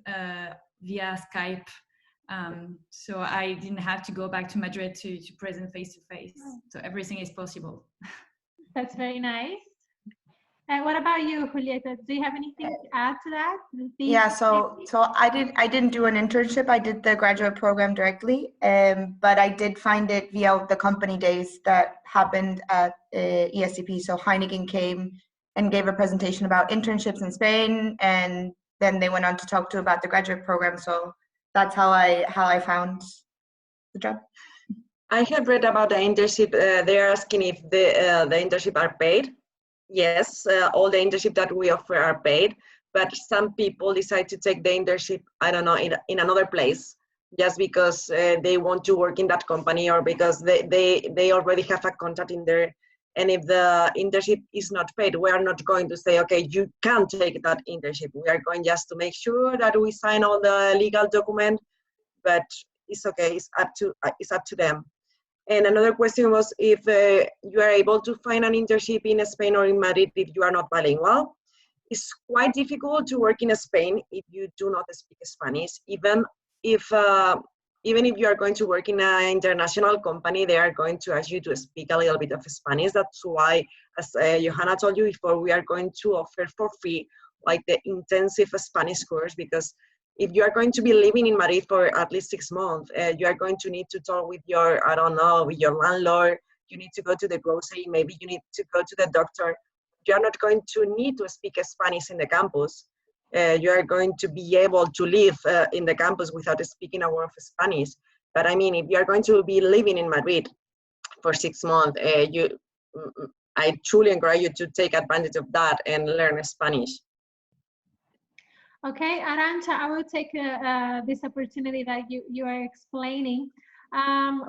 via Skype, so I didn't have to go back to Madrid to present face-to-face. So everything is possible. That's very nice. What about you, Julieta? Do you have anything to add to that? Yeah, so I didn't do an internship. I did the graduate program directly, but I did find it via the company days that happened at ESCP. So Heineken came and gave a presentation about internships in Spain, and then they went on to talk about the graduate program. So that's how I found the job. I have read about the internship. They're asking if the internship are paid. Yes, all the internship that we offer are paid, but some people decide to take the internship, I don't know, in another place, just because they want to work in that company, or because they already have a contract in there And if the internship is not paid, we are not going to say, okay, you can't take that internship. We are going just to make sure that we sign all the legal document, but it's okay, it's up to them. And another question was if you are able to find an internship in Spain or in Madrid if you are not bilingual. It's quite difficult to work in Spain if you do not speak Spanish. Even if you are going to work in an international company, they are going to ask you to speak a little bit of Spanish. That's why, as Johanna told you before, we are going to offer for free like the intensive Spanish course, because if you are going to be living in Madrid for at least 6 months, you are going to need to talk with your, I don't know, with your landlord. You need to go to the grocery. Maybe you need to go to the doctor. You are not going to need to speak Spanish in the campus. You are going to be able to live in the campus without speaking a word of Spanish. But I mean, if you are going to be living in Madrid for 6 months, I truly encourage you to take advantage of that and learn Spanish. Okay, Arantxa, I will take this opportunity that you are explaining.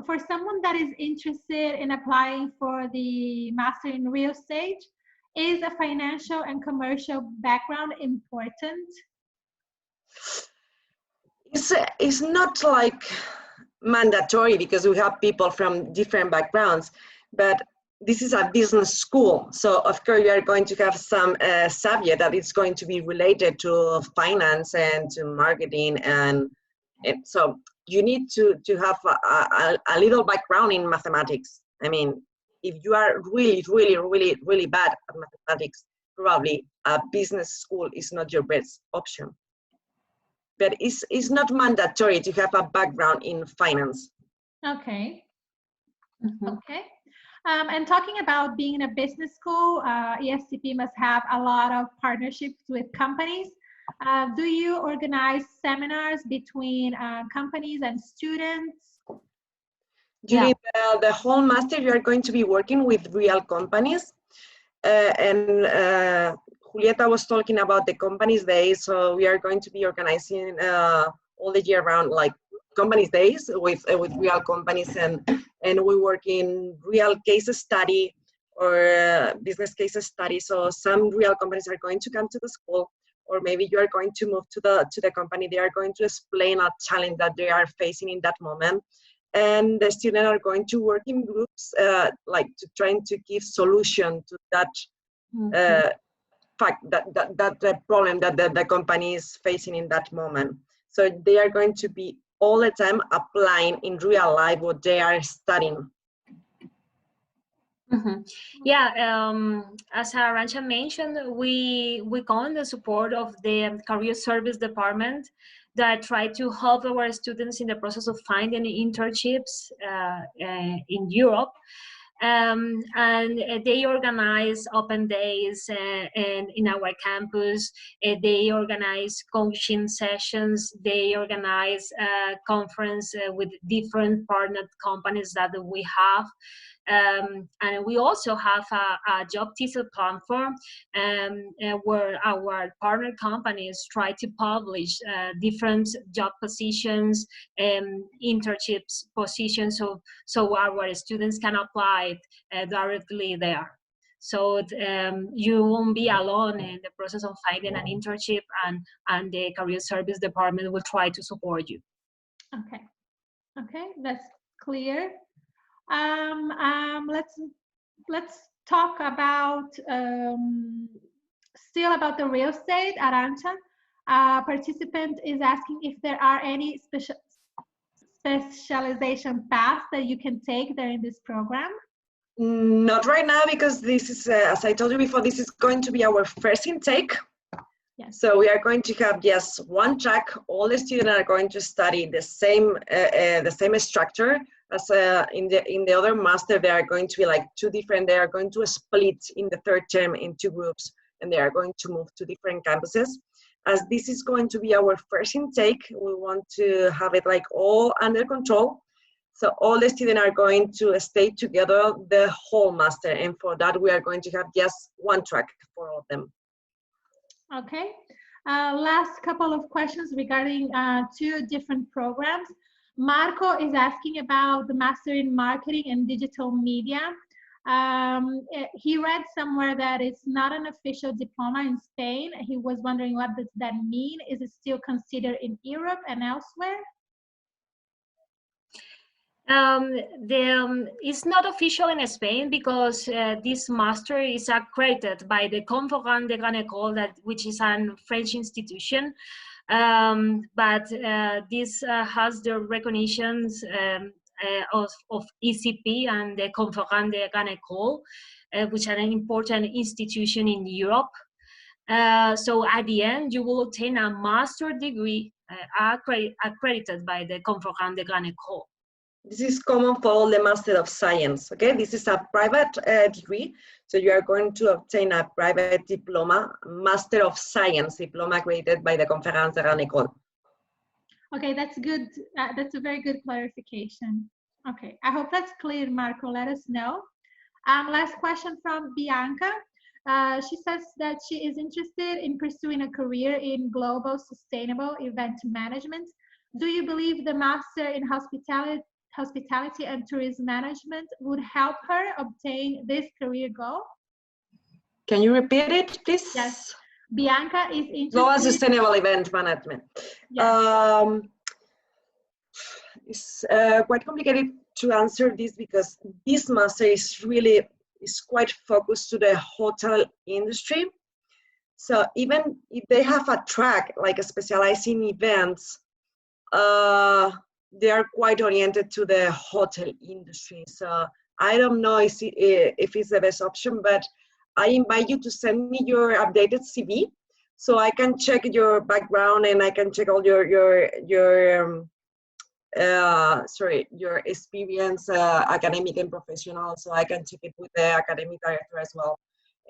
For someone that is interested in applying for the Master in Real Estate, is a financial and commercial background important? It's not like mandatory, because we have people from different backgrounds, but this is a business school. So of course you are going to have some subject that is going to be related to finance and to marketing. And so you need to have a little background in mathematics. I mean, if you are really bad at mathematics, probably a business school is not your best option. But it's not mandatory to have a background in finance. Okay. Okay. And talking about being in a business school, ESCP must have a lot of partnerships with companies. Do you organize seminars between companies and students? During the whole master, you are going to be working with real companies. And Julieta was talking about the companies days. So we are going to be organizing all the year round, like companies days with real companies, and we work in real case study or business case study. So some real companies are going to come to the school, or maybe you are going to move to the company. They are going to explain a challenge that they are facing in that moment. And the students are going to work in groups, like trying to give solution to that fact, that problem that the company is facing in that moment. So they are going to be all the time applying in real life what they are studying. Yeah, as Arantxa mentioned, we count the support of the Career Service Department that try to help our students in the process of finding internships in Europe. And they organize open days and in our campus. They organize coaching sessions. They organize a conference with different partner companies that we have. And we also have a job teaser platform where our partner companies try to publish different job positions and internships positions, so our students can apply directly there. So you won't be alone in the process of finding an internship, and the Career Service Department will try to support you. Okay, okay, that's clear. Let's talk about still about the real estate. Arantxa, participant is asking if there are any specialization paths that you can take there in this program. Not right now, because this is, as I told you before, this is going to be our first intake. Yes. So we are going to have just one track. All the students are going to study the same structure as in the other master. They are going to be like two different. They are going to split in the third term in two groups, and they are going to move to different campuses. As this is going to be our first intake, we want to have it like all under control. So all the students are going to stay together the whole master, and for that we are going to have just one track for all of them. Okay, last couple of questions regarding two different programs. Marco is asking about the Master in Marketing and Digital Media. He read somewhere that it's not an official diploma in Spain. He was wondering what does that mean? Is it still considered in Europe and elsewhere? It's not official in Spain because this master is accredited by the Conference de Grande École, which is a French institution. But this has the recognitions of ECP and the Conference de Grande École, which are an important institution in Europe. So at the end, you will obtain a master degree accredited by the Conference de Grande École. This is common for all the Master of Science, okay? This is a private degree, so you are going to obtain a private diploma, Master of Science diploma accredited by the Conference de Grande École. Okay, that's good. That's a very good clarification. Okay, I hope that's clear, Marco. Let us know. Last question from Bianca. She says that she is interested in pursuing a career in global sustainable event management. Do you believe the Master in Hospitality and Tourism Management would help her obtain this career goal? Can you repeat it, please? Yes. Bianca is interested. Global Sustainable Event Management. Yes. It's quite complicated to answer this because this master is quite focused to the hotel industry. So even if they have a track like specializing events, they are quite oriented to the hotel industry. So I don't know if it's the best option, but I invite you to send me your updated CV so I can check your background and I can check all your experience, academic and professional, so I can check it with the academic director as well.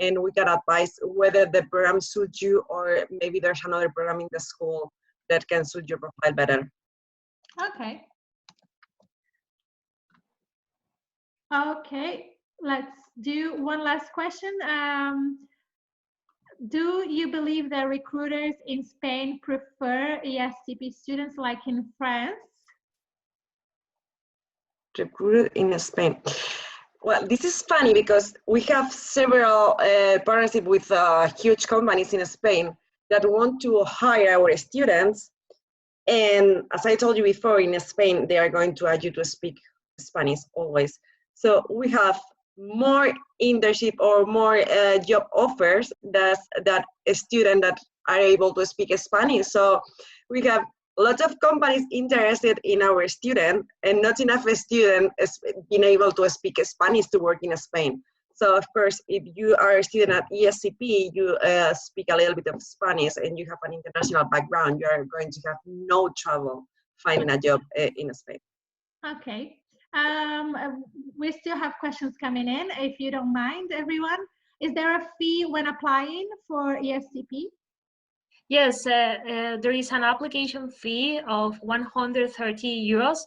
And we can advise whether the program suits you or maybe there's another program in the school that can suit your profile better. Okay. Okay, let's do one last question. Do you believe that recruiters in Spain prefer ESCP students like in France? Recruited in Spain. Well, this is funny because we have several partnerships with huge companies in Spain that want to hire our students. And as I told you before, in Spain, they are going to ask you to speak Spanish always. So we have more internship or more job offers that a student that are able to speak Spanish. So we have lots of companies interested in our student and not enough students being able to speak Spanish to work in Spain. So of course, if you are a student at ESCP, you speak a little bit of Spanish and you have an international background, you are going to have no trouble finding a job in Spain. Okay. We still have questions coming in, if you don't mind, everyone. Is there a fee when applying for ESCP? Yes, there is an application fee of 130 euros.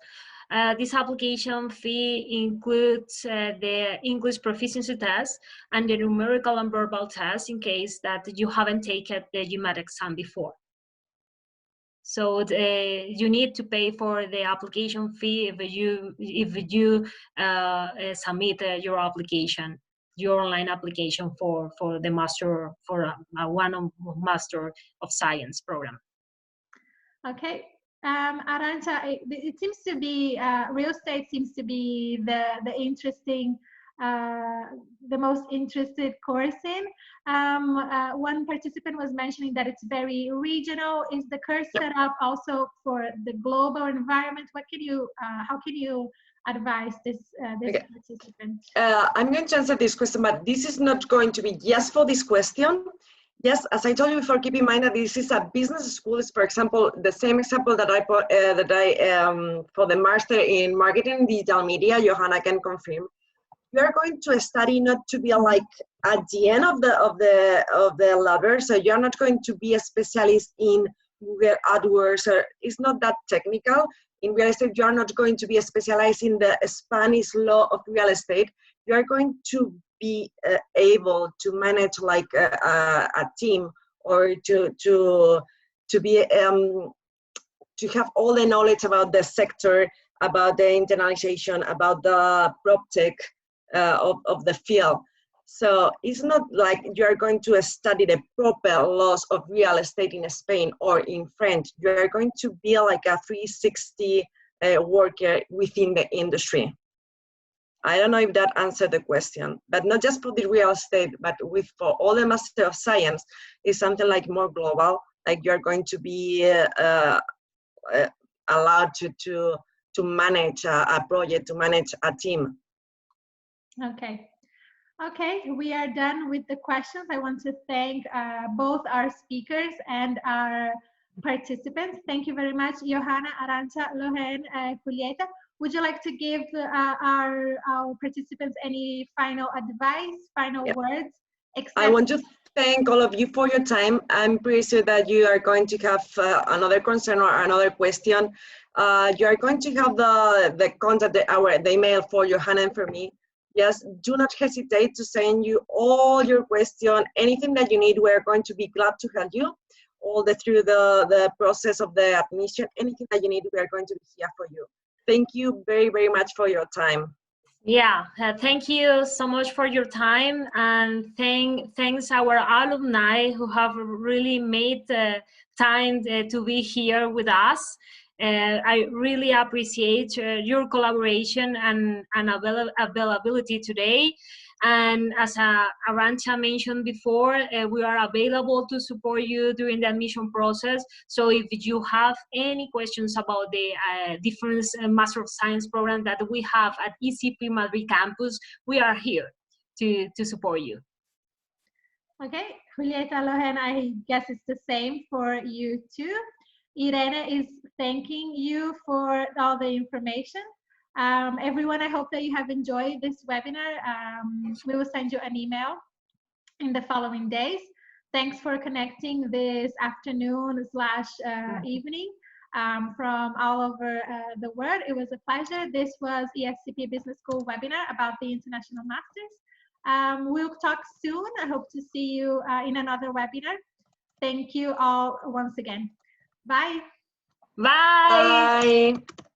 This application fee includes the English proficiency test and the numerical and verbal test in case that you haven't taken the GMAT exam before. So you need to pay for the application fee if you submit your application, your online application for the master, for one Master of Science program. Okay. Arantxa, it seems to be real estate seems to be the interesting, the most interested course in. One participant was mentioning that it's very regional. Is the course set up also for the global environment? What can you, how can you advise this participant? I'm going to answer this question, but this is not going to be just for this question. Yes, as I told you before, keep in mind that this is a business school. It's, for example, the same example that I put for the master in marketing and digital media. Johanna can confirm. You are going to study not to be like at the end of the ladder. So you're not going to be a specialist in Google AdWords. Or it's not that technical. In real estate, you are not going to be a specialist in the Spanish law of real estate. You are going to be able to manage like a team, or to be to have all the knowledge about the sector, about the internationalization, about the prop tech, of the field. So it's not like you are going to study the proper laws of real estate in Spain or in French. You are going to be like a 360 worker within the industry. I don't know if that answered the question, but not just for the real estate, but for all the Master of Science, is something like more global. Like you're going to be allowed to manage a project, to manage a team. Okay. Okay, we are done with the questions. I want to thank both our speakers and our participants. Thank you very much, Johanna, Arantxa, Lorraine, Julieta. Would you like to give our participants any final advice, final words? I want to thank all of you for your time. I'm pretty sure that you are going to have another concern or another question. You are going to have the contact, the email for Johanna and for me. Yes, do not hesitate to send you all your questions, anything that you need. We're going to be glad to help you through the process of the admission. Anything that you need, we are going to be here for you. Thank you very, very much for your time. Yeah, thank you so much for your time, and thanks our alumni who have really made time to be here with us. I really appreciate your collaboration and availability today. And as Arantxa mentioned before, we are available to support you during the admission process. So if you have any questions about the different Master of Science program that we have at ESCP Madrid campus, we are here to support you. Okay, Julieta, Lorraine, I guess it's the same for you too. Irene is thanking you for all the information. Everyone, I hope that you have enjoyed this webinar. We will send you an email in the following days. Thanks for connecting this afternoon / evening from all over the world. It was a pleasure. This was ESCP Business School webinar about the International Masters. We'll talk soon. I hope to see you in another webinar. Thank you all once again. Bye. Bye. Bye.